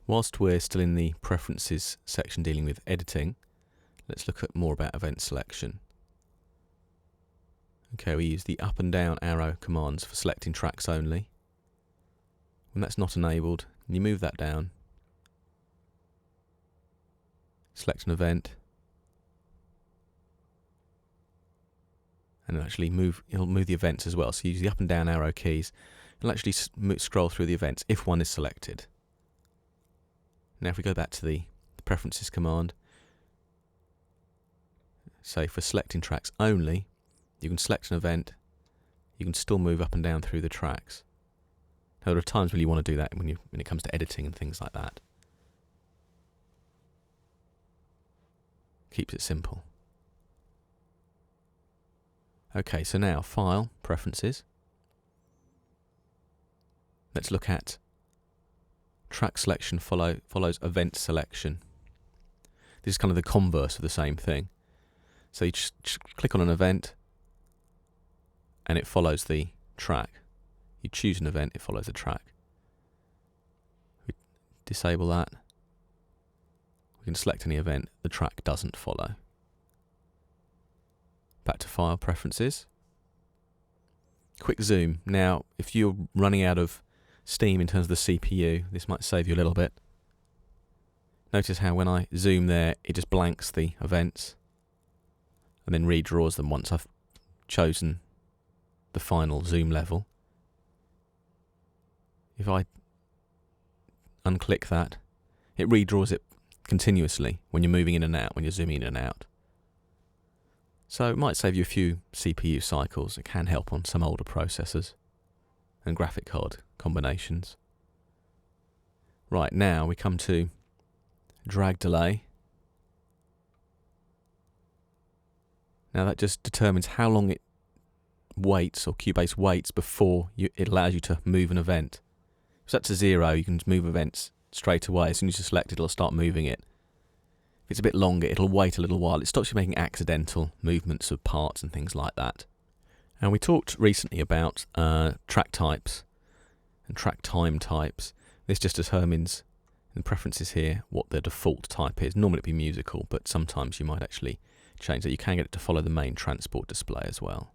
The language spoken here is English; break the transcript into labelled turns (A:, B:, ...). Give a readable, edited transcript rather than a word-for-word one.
A: Whilst we're still in the preferences section dealing with editing, let's look at more about event selection. Okay, we use the up and down arrow commands for selecting tracks only. When that's not enabled, you move that down, select an event, and it'll move the events as well. So use the up and down arrow keys. It'll actually scroll through the events if one is selected. Now if we go back to the preferences command, say for selecting tracks only, you can select an event, you can still move up and down through the tracks. Now there are times when you want to do that when it comes to editing and things like that. Keeps it simple. Okay, so now File, Preferences. Let's look at track selection follows event selection. This is kind of the converse of the same thing. So you just click on an event and it follows the track. You choose an event, it follows the track. We disable that. We can select any event, the track doesn't follow. Back to File, Preferences. Quick zoom. Now, if you're running out of steam in terms of the CPU, this might save you a little bit. Notice how when I zoom there, it just blanks the events and then redraws them once I've chosen the final zoom level. If I unclick that, it redraws it continuously when you're moving in and out, when you're zooming in and out. So it might save you a few CPU cycles. It can help on some older processors and graphic card combinations. Right, now we come to drag delay. Now that just determines how long it waits, or Cubase waits, before it allows you to move an event. If that's to 0, you can just move events straight away. As soon as you select it, it'll start moving it. If it's a bit longer, it'll wait a little while. It stops you making accidental movements of parts and things like that. And we talked recently about track types and track time types. This just determines in the preferences here what the default type is. Normally it'd be musical, but sometimes you might actually change that. You can get it to follow the main transport display as well.